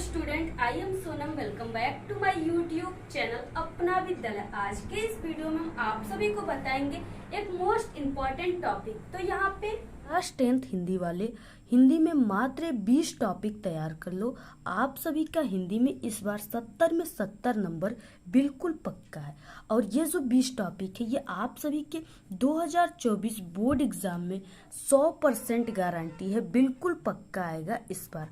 Student, I am Sonam. Welcome back to my YouTube channel Apna Vidyalaya. आज के इस वीडियो में हम आप सभी को बताएंगे एक मोस्ट इम्पोर्टेंट टॉपिक। तो यहाँ पे क्लास 10th हिंदी वाले हिंदी में मात्र 20 टॉपिक तैयार कर लो। आप सभी का हिंदी में इस बार 70 में 70 नंबर बिल्कुल पक्का है। और ये जो 20 टॉपिक है ये आप सभी के 2024 बोर्ड एग्जाम में 100% गारंटी है, बिल्कुल पक्का आएगा इस बार।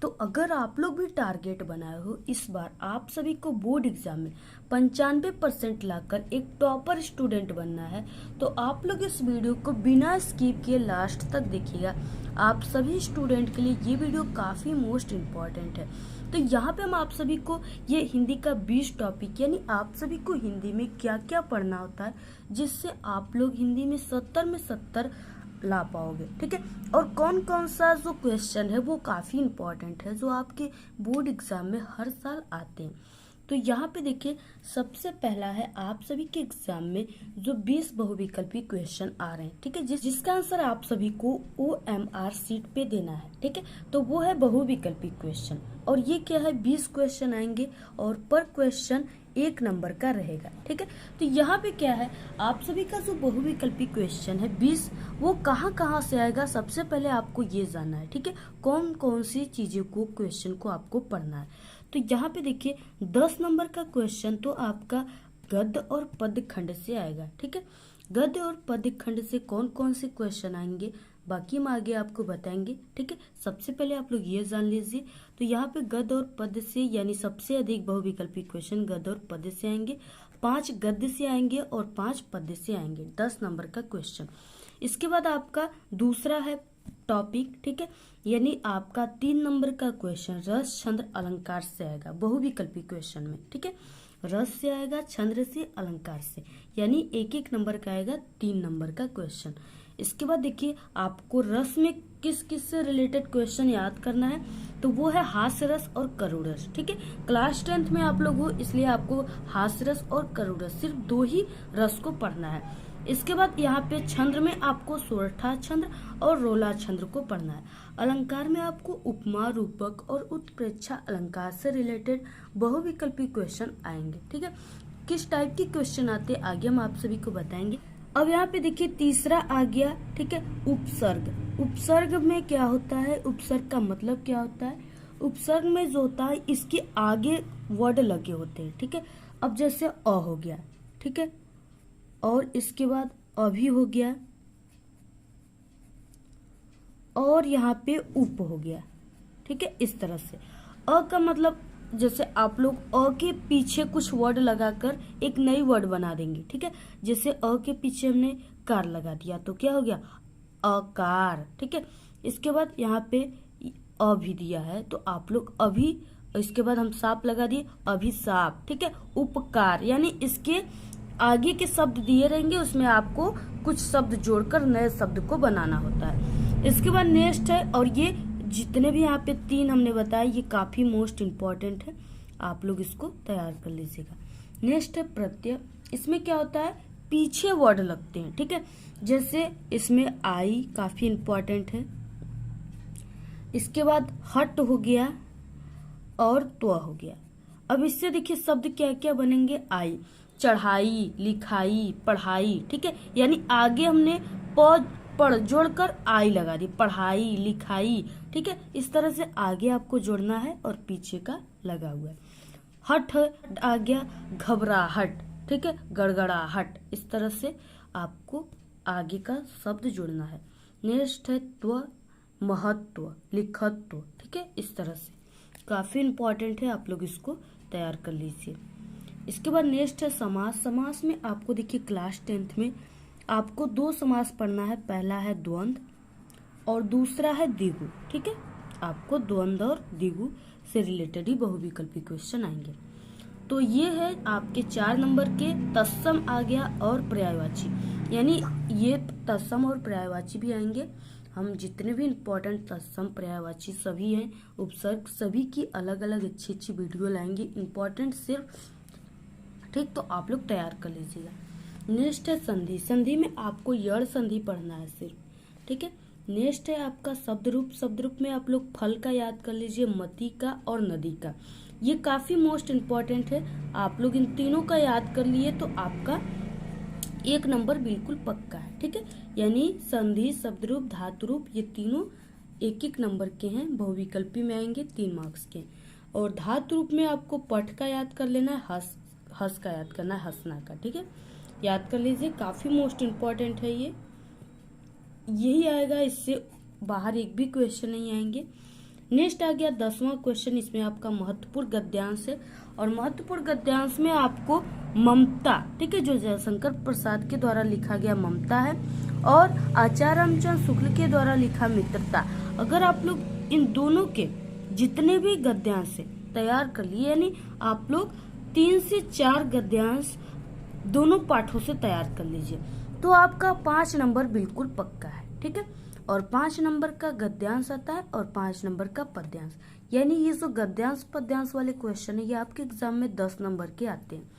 तो अगर आप लोग भी टारगेट बनाए हो इस बार आप सभी को बोर्ड एग्जाम में 95% लाकर एक टॉपर स्टूडेंट बनना है, तो आप लोग इस वीडियो को बिना स्किप किए लास्ट तक देखिएगा। आप सभी स्टूडेंट के लिए ये वीडियो काफ़ी मोस्ट इम्पॉर्टेंट है। तो यहाँ पे हम आप सभी को ये हिंदी का 20 टॉपिक यानी आप सभी को हिंदी में क्या क्या पढ़ना होता है जिससे आप लोग हिंदी में 70 में 70 ला पाओगे, ठीक है। और कौन कौन सा जो क्वेश्चन है वो काफ़ी इम्पोर्टेंट है जो आपके बोर्ड एग्जाम में हर साल आते हैं। तो यहाँ पे देखिए सबसे पहला है आप सभी के एग्जाम में जो 20 बहुविकल्पी क्वेश्चन आ रहे हैं, ठीक है, जिसका आंसर आप सभी को OMR सीट पे देना है, ठीक है। तो वो है बहुविकल्पी क्वेश्चन और ये क्या है 20 क्वेश्चन आएंगे और पर क्वेश्चन 1 नंबर का रहेगा, ठीक है। तो यहाँ पे क्या है आप सभी का जो बहुविकल्पी क्वेश्चन है 20 वो कहाँ से आएगा, सबसे पहले आपको ये जानना है, ठीक है, कौन कौन सी चीजों को क्वेश्चन को आपको पढ़ना है। तो यहाँ पे देखिए 10 नंबर का क्वेश्चन तो आपका गद्य और पद्य खंड से आएगा, ठीक है। गद्य और पद्य खंड से कौन कौन से क्वेश्चन आएंगे बाकी हम आगे आपको बताएंगे, ठीक है। सबसे पहले आप लोग ये जान लीजिए। तो यहाँ पे गद्य और पद्य से यानी सबसे अधिक बहुविकल्पी क्वेश्चन गद्य और पद्य से आएंगे, 5 गद्य से आएंगे और 5 पद्य से आएंगे, 10 नंबर का क्वेश्चन। इसके बाद आपका दूसरा है टॉपिक, ठीक है, यानी आपका 3 नंबर का क्वेश्चन रस छंद अलंकार से आएगा बहुविकल्पी क्वेश्चन में, ठीक है। रस से आएगा, छंद से, अलंकार से, यानी एक एक नंबर का आएगा 3 नंबर का क्वेश्चन। इसके बाद देखिए आपको रस में किस किस से रिलेटेड क्वेश्चन याद करना है, तो वो है हास्य रस और करुण रस, ठीक है। क्लास 10th में आप लोग हो इसलिए आपको हास्य रस और करुण रस सिर्फ 2 ही रस को पढ़ना है। इसके बाद यहाँ पे छंद में आपको सोरठा छंद और रोला छंद को पढ़ना है। अलंकार में आपको उपमा, रूपक और उत्प्रेक्षा अलंकार से रिलेटेड बहुविकल्पी क्वेश्चन आएंगे, ठीक है। किस टाइप के क्वेश्चन आते आगे हम आप सभी को बताएंगे। अब यहाँ पे देखिए तीसरा आ गया, ठीक है, उपसर्ग। उपसर्ग में क्या होता है, उपसर्ग का मतलब क्या होता है। उपसर्ग में जो होता है इसके आगे वर्ड लगे होते हैं, ठीक है। अब जैसे अ हो गया, ठीक है, और इसके बाद अभी हो गया और यहाँ पे उप हो गया, ठीक है। इस तरह से अ का मतलब जैसे आप लोग अ के पीछे कुछ वर्ड लगाकर एक नई वर्ड बना देंगे, ठीक है। जैसे अ के पीछे हमने कार लगा दिया तो क्या हो गया अकार, ठीक है। इसके बाद यहाँ पे अभी दिया है तो आप लोग अभी, इसके बाद हम साप लगा दिए अभिशाप, ठीक है। उपकार यानी इसके आगे के शब्द दिए रहेंगे उसमें आपको कुछ शब्द जोड़कर नए शब्द को बनाना होता है। इसके बाद नेक्स्ट है, और ये जितने भी यहाँ पे 3 हमने बताया ये काफी मोस्ट इम्पोर्टेंट है, आप लोग इसको तैयार कर लीजिएगा। नेक्स्ट है प्रत्यय। इसमें क्या होता है पीछे वर्ड लगते हैं, ठीक है। जैसे इसमें आई काफी इम्पोर्टेंट है। इसके बाद हट हो गया और त्व हो गया। अब इससे देखिए शब्द क्या क्या बनेंगे, आई, चढ़ाई, लिखाई, पढ़ाई, ठीक है। यानी आगे हमने पढ़ जोड़कर आई लगा दी, पढ़ाई, लिखाई, ठीक है। इस तरह से आगे आपको जोड़ना है और पीछे का लगा हुआ है। हट आ गया घबराहट, ठीक है, गड़गड़ाहट, इस तरह से आपको आगे का शब्द जोड़ना है। नेक्स्ट है त्व, महत्व, लिखत्व, ठीक है। इस तरह से काफी इम्पोर्टेंट है, आप लोग इसको तैयार कर लीजिए। इसके बाद नेक्स्ट है समास। समास में आपको देखिए क्लास 10th में आपको 2 समास पढ़ना है, पहला है द्वंद्व और दूसरा है द्विगु, ठीक है। आपको द्वंद्व और द्विगु से रिलेटेड ही बहुविकल्पी क्वेश्चन आएंगे। तो ये है आपके 4 नंबर के तत्सम आ गया और पर्यायवाची, यानी ये तत्सम और पर्यायवाची भी आएंगे। हम जितने भी इम्पोर्टेंट तत्सम पर्यायवाची सभी हैं, उपसर्ग सभी की अलग अलग अच्छी अच्छी वीडियो लाएंगे इम्पोर्टेंट सिर्फ, ठीक। तो आप लोग तैयार कर लीजिएगा। नेक्स्ट है संधि। संधि में आपको यड़ संधि पढ़ना है सिर्फ, ठीक है। नेक्स्ट है आपका शब्द रूप। शब्द रूप में आप लोग फल का याद कर लीजिए, मती का और नदी का। ये काफी मोस्ट इम्पॉर्टेंट है। आप लोग इन तीनों का याद कर लिए तो आपका 1 नंबर बिल्कुल पक्का है। ठीक है, यानी संधि, शब्द रूप, धातु रूप, ये तीनों 1-1 नंबर के हैं। बहुविकल्पी में आएंगे 3 मार्क्स के। और धातु रूप में आपको पठ का याद कर लेना है, हस का याद करना है, हंसना का। ठीक है, याद कर लीजिए, काफी मोस्ट इम्पॉर्टेंट है ये। यही आएगा, इससे बाहर एक भी क्वेश्चन नहीं आएंगे। नेक्स्ट आ गया 10वां क्वेश्चन। इसमें आपका महत्वपूर्ण गद्यांश है और महत्वपूर्ण गद्यांश में आपको ममता, ठीक है, जो जयशंकर प्रसाद के द्वारा लिखा गया ममता है, और आचार्य रामचंद्र शुक्ल के द्वारा लिखा मित्रता। अगर आप लोग इन दोनों के जितने भी गद्यांश है तैयार कर लिए, यानी आप लोग 3 से 4 गद्यांश दोनों पाठों से तैयार कर लीजिए, तो आपका 5 नंबर बिल्कुल पक्का है। ठीक है, और 5 नंबर का गद्यांश आता है और 5 नंबर का पद्यांश। यानी ये जो गद्यांश पद्यांश वाले क्वेश्चन है ये आपके एग्जाम में 10 नंबर के आते हैं।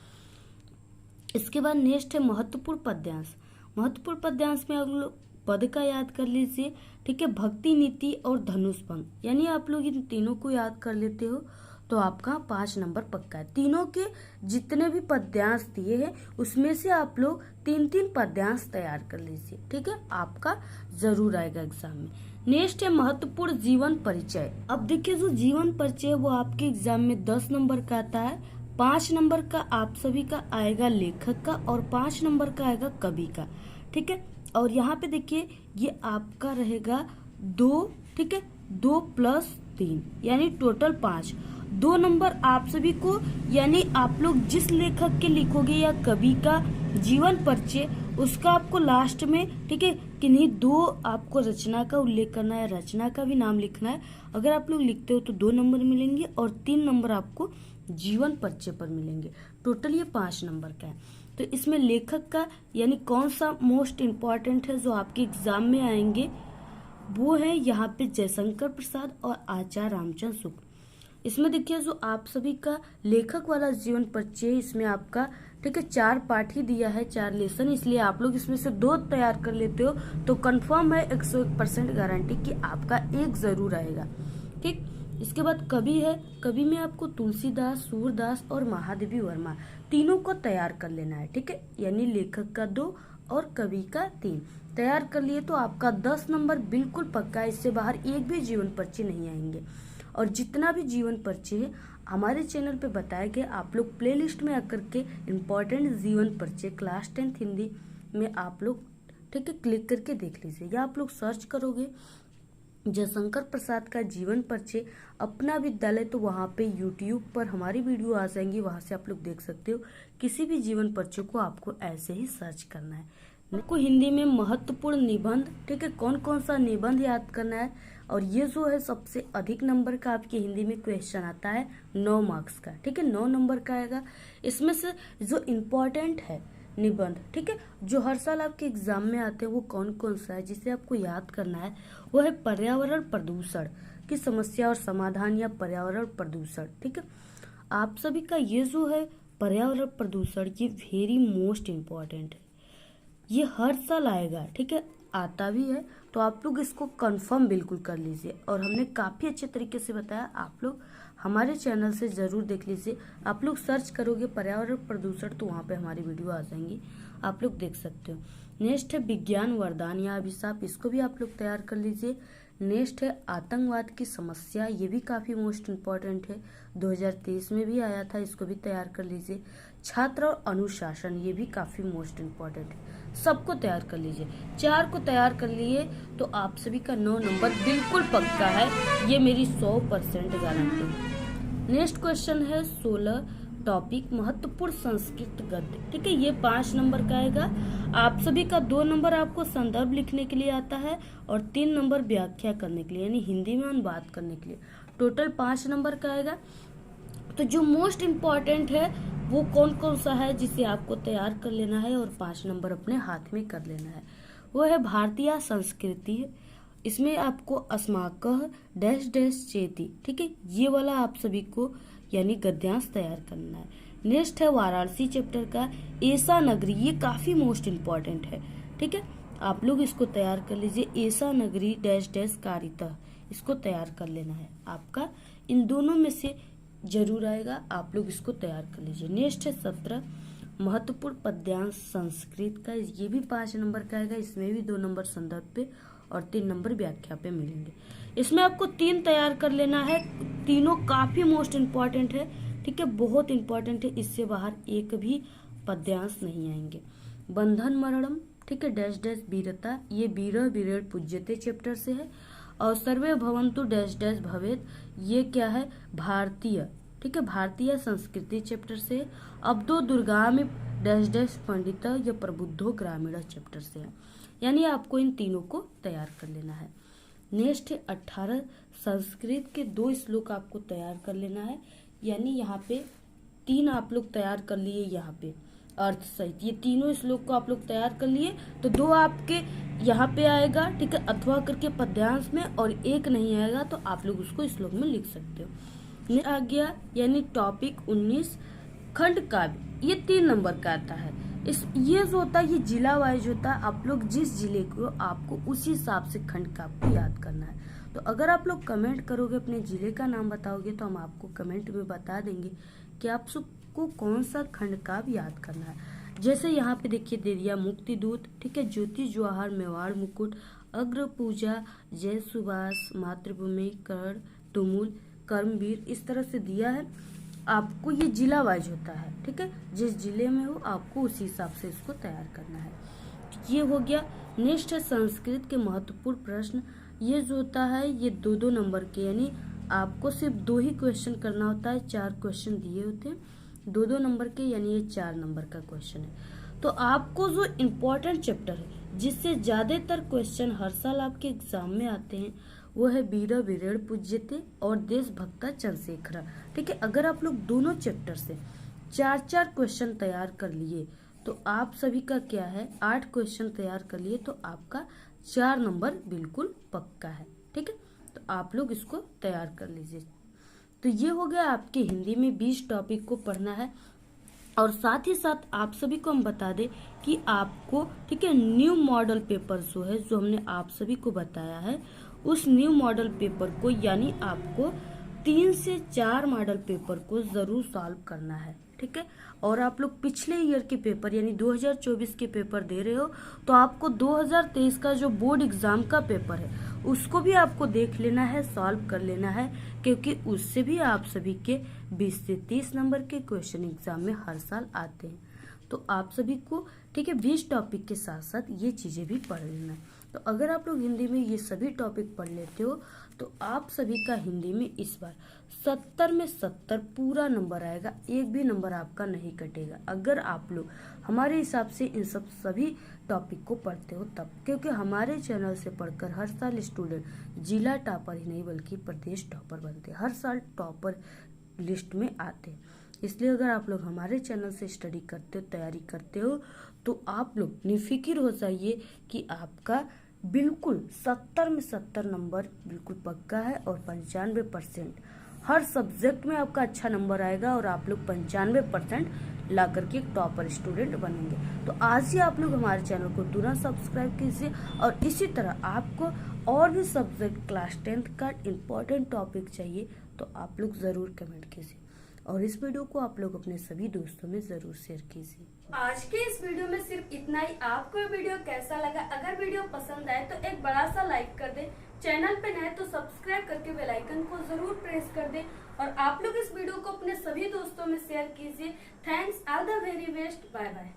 इसके बाद नेक्स्ट है महत्वपूर्ण पद्यांश। महत्वपूर्ण पद्यांश में आप लोग पद का याद कर लीजिए। ठीक है, भक्ति, नीति और धनुष भंग, यानी आप लोग इन तीनों को याद कर लेते हो तो आपका 5 नंबर पक्का है। तीनों के जितने भी पद्यांश दिए हैं उसमें से आप लोग 3-3 पद्यांश तैयार कर लीजिए। ठीक है, आपका जरूर आएगा एग्जाम में। नेक्स्ट है महत्वपूर्ण जीवन परिचय। अब देखिए, जो जीवन परिचय वो आपके एग्जाम में 10 नंबर का आता है। 5 नंबर का आप सभी का आएगा लेखक का और 5 नंबर का आएगा कवि का। ठीक है, और यहाँ पे देखिए ये आपका रहेगा 2। ठीक है, 2 + 3 यानी टोटल 5। 2 नंबर आप सभी को, यानी आप लोग जिस लेखक के लिखोगे या कवि का जीवन परिचय, उसका आपको लास्ट में, ठीक है, किन्हीं 2 आपको रचना का उल्लेख करना है, रचना का भी नाम लिखना है। अगर आप लोग लिखते हो तो 2 नंबर मिलेंगे और 3 नंबर आपको जीवन परिचय पर मिलेंगे। टोटल ये 5 नंबर का है। तो इसमें लेखक का यानी कौन सा मोस्ट इम्पॉर्टेंट है जो आपके एग्जाम में आएंगे, वो है यहाँ पे जयशंकर प्रसाद और आचार्य रामचंद्र शुक्ल। इसमें देखिए जो आप सभी का लेखक वाला जीवन परिचय, इसमें आपका, ठीक है, 4 पार्ट ही दिया है, 4 लेसन, इसलिए आप लोग इसमें से 2 तैयार कर लेते हो तो कंफर्म है 101% गारंटी कि आपका 1 जरूर आएगा। ठीक, इसके बाद कवि है। कवि में आपको तुलसीदास, सूरदास और महादेवी वर्मा तीनों को तैयार कर लेना है। ठीक है, यानी लेखक का 2 और कवि का 3 तैयार कर लिए तो आपका 10 नंबर बिल्कुल पक्का है। इससे बाहर एक भी जीवन परिचय नहीं आएंगे। और जितना भी जीवन परिचय है हमारे चैनल पे बताया गया, आप लोग प्लेलिस्ट में आकर के इम्पोर्टेंट जीवन परिचय क्लास 10th हिंदी में आप लोग, ठीक है, क्लिक करके देख लीजिए, या आप लोग सर्च करोगे जयशंकर प्रसाद का जीवन परिचय अपना विद्यालय, तो वहाँ पे यूट्यूब पर हमारी वीडियो आ जाएंगी, वहाँ से आप लोग देख सकते हो। किसी भी जीवन परिचय को आपको ऐसे ही सर्च करना है। आपको हिंदी में महत्वपूर्ण निबंध, ठीक है, कौन कौन सा निबंध याद करना है, और ये जो है सबसे अधिक नंबर का आपके हिंदी में क्वेश्चन आता है 9 मार्क्स का। ठीक है, 9 नंबर का आएगा। इसमें से जो इम्पोर्टेंट है निबंध, ठीक है, जो हर साल आपके एग्जाम में आते हैं, वो कौन कौन सा है जिसे आपको याद करना है, वो है पर्यावरण प्रदूषण की समस्या और समाधान, या पर्यावरण प्रदूषण। ठीक है, आप सभी का ये जो है पर्यावरण प्रदूषण, ये वेरी मोस्ट इम्पोर्टेंट है, ये हर साल आएगा। ठीक है, आता भी है, तो आप लोग इसको कंफर्म बिल्कुल कर लीजिए। और हमने काफ़ी अच्छे तरीके से बताया, आप लोग हमारे चैनल से ज़रूर देख लीजिए। आप लोग सर्च करोगे पर्यावरण प्रदूषण तो वहाँ पे हमारी वीडियो आ जाएंगी, आप लोग देख सकते हो। नेक्स्ट है विज्ञान वरदान या अभिशाप, इसको भी आप लोग तैयार कर लीजिए। नेक्स्ट है आतंकवाद की समस्या, ये भी काफ़ी मोस्ट इम्पॉर्टेंट है, 2023 में भी आया था, इसको भी तैयार कर लीजिए। छात्र और अनुशासन, ये भी काफ़ी मोस्ट इम्पॉर्टेंट है, सबको तैयार कर लीजिए। 4 को तैयार कर लिए तो आप सभी का 9 नंबर बिल्कुल पक्का है, ये मेरी 100% गारंटी है। नेक्स्ट क्वेश्चन है 16 टॉपिक महत्वपूर्ण संस्कृत गद्य। ठीक है, ये 5 नंबर का आएगा। आप सभी का 2 नंबर आपको संदर्भ लिखने के लिए आता है और 3 नंबर व्याख्या करने के लिए, यानी हिंदी में अनुवाद करने के लिए। टोटल 5 नंबर का आएगा। तो जो मोस्ट इम्पॉर्टेंट है वो कौन कौन सा है जिसे आपको तैयार कर लेना है और 5 नंबर अपने हाथ में कर लेना है, वो है भारतीय संस्कृति। इसमें आपको अस्माकह डैश डैश चेती, ठीक है, ये वाला आप सभी को यानी गद्यांश तैयार करना है। नेक्स्ट है वाराणसी चैप्टर का ऐसा नगरी, ये काफी मोस्ट इम्पॉर्टेंट है। ठीक है, आप लोग इसको तैयार कर लीजिए। ऐसा नगरी डैश डैश कारिता, इसको तैयार कर लेना है। आपका इन दोनों में से जरूर आएगा, आप लोग इसको तैयार कर लीजिए। नेक्स्ट है 17 महत्वपूर्ण पद्यांश संस्कृत का। ये भी 5 नंबर का आएगा। इसमें भी 2 नंबर संदर्भ पे और 3 नंबर व्याख्या पे मिलेंगे। इसमें आपको 3 तैयार कर लेना है। तीनों काफी मोस्ट इम्पॉर्टेंट है, ठीक है, बहुत इंपॉर्टेंट है। इससे बाहर एक भी पद्यांश नहीं आएंगे। बंधन मरणम, ठीक है, डैश डैश वीरता, ये वीर वीरेण पूज्यते चैप्टर से है। और सर्वे भवन्तु डैश डैश भवेत, ये क्या है, भारतीय, ठीक है, भारतीय संस्कृति चैप्टर से। अब्दो दुर्गामि डैश डैश पंडिता, यह प्रबुद्धो ग्रामीण चैप्टर से है। यानी आपको इन तीनों को तैयार कर लेना है। नेक्स्ट है 18 संस्कृत के 2 श्लोक आपको तैयार कर लेना है। यानी यहाँ पे 3 आप लोग तैयार कर लिए, यहाँ पे अर्थ सहित ये तीनों श्लोक को आप लोग तैयार कर लिए, तो 2 आपके यहाँ पे आएगा, ठीक है, अथवा करके पद्यांश में, और 1 नहीं आएगा तो आप लोग उसको श्लोक में लिख सकते हो। आ गया यानी टॉपिक 19 खंड काव्य, ये 3 नंबर का आता है। ये जो होता है ये जिला वाइज होता है। आप लोग जिस जिले को, आपको उसी हिसाब से खंड काव्य याद करना है। तो अगर आप लोग कमेंट करोगे, अपने जिले का नाम बताओगे, तो हम आपको कमेंट में बता देंगे कि आप सबको कौन सा खंड काव्य याद करना है। जैसे यहाँ पे देखिए दे दिया मुक्ति दूत, ठीक है, ज्योति जवाहर मेवाड़ मुकुट, अग्र पूजा, जय सुभाष, मातृभूमि, कर्ण, तुमुल, कर्मवीर, इस तरह से दिया है। आपको ये जिला वाइज होता है, ठीक है, जिस जिले में हो आपको उसी हिसाब से इसको तैयार करना है। ये हो गया। नेक्स्ट है संस्कृत के महत्वपूर्ण प्रश्न। ये जो होता है ये 2-2 नंबर के, यानी आपको सिर्फ 2 ही क्वेश्चन करना होता है। 4 क्वेश्चन दिए होते हैं 2-2 नंबर के, यानी ये 4 नंबर का क्वेश्चन है। तो आपको जो इम्पोर्टेंट चैप्टर है, जिससे ज्यादातर क्वेश्चन हर साल आपके एग्जाम में आते हैं, वो है वीर वीरेण पूज्यते और देशभक्ता चंद्रशेखर, ठीक है। अगर आप लोग दोनों चैप्टर से 4-4 क्वेश्चन तैयार कर लिए तो आप सभी का क्या है, 8 क्वेश्चन तैयार कर लिए तो आपका 4 नंबर बिल्कुल पक्का है, ठीक है। तो आप लोग इसको तैयार कर लीजिए। तो ये हो गया आपके हिंदी में 20 टॉपिक को पढ़ना है। और साथ ही साथ आप सभी को हम बता दें कि आपको, ठीक है, न्यू मॉडल पेपर जो है, जो हमने आप सभी को बताया है, उस न्यू मॉडल पेपर को, यानी आपको 3 से 4 मॉडल पेपर को जरूर सॉल्व करना है, ठीक है। और आप लोग पिछले ईयर के पेपर यानी 2024 के पेपर दे रहे हो, तो आपको 2023 का जो बोर्ड एग्जाम का पेपर है उसको भी आपको देख लेना है, सॉल्व कर लेना है, क्योंकि उससे भी आप सभी के 20 से 30 नंबर के क्वेश्चन एग्जाम में हर साल आते हैं। तो आप सभी को, ठीक है, 20 टॉपिक के साथ साथ ये चीजें भी पढ़ लेना है। तो अगर आप लोग हिंदी में ये सभी टॉपिक पढ़ लेते हो तो आप सभी का हिंदी में इस बार 70 में 70 पूरा नंबर आएगा, एक भी नंबर आपका नहीं कटेगा अगर आप लोग हमारे हिसाब से इन सभी टॉपिक को पढ़ते हो तब। क्योंकि हमारे चैनल से पढ़कर हर साल स्टूडेंट जिला टॉपर ही नहीं बल्कि प्रदेश टॉपर बनते, हर साल टॉपर लिस्ट में आते हैं। इसलिए अगर आप लोग हमारे चैनल से स्टडी करते हो, तैयारी करते हो, तो आप लोग निफिक्र हो जाइए कि आपका बिल्कुल 70 में 70 नंबर बिल्कुल पक्का है और 95% हर सब्जेक्ट में आपका अच्छा नंबर आएगा और आप लोग 95% ला करके एक टॉपर स्टूडेंट बनेंगे। तो आज ही आप लोग हमारे चैनल को तुरंत सब्सक्राइब कीजिए। और इसी तरह आपको और भी सब्जेक्ट क्लास 10th का इम्पोर्टेंट टॉपिक चाहिए तो आप लोग जरूर कमेंट कीजिए और इस वीडियो को आप लोग अपने सभी दोस्तों में जरूर शेयर कीजिए। आज के इस वीडियो में सिर्फ इतना ही। आपको ये वीडियो कैसा लगा? अगर वीडियो पसंद आए तो एक बड़ा सा लाइक कर दे, चैनल पे नए तो सब्सक्राइब करके बेल आइकन को जरूर प्रेस कर दे और आप लोग इस वीडियो को अपने सभी दोस्तों में शेयर कीजिए। Thanks, all the very best, bye bye.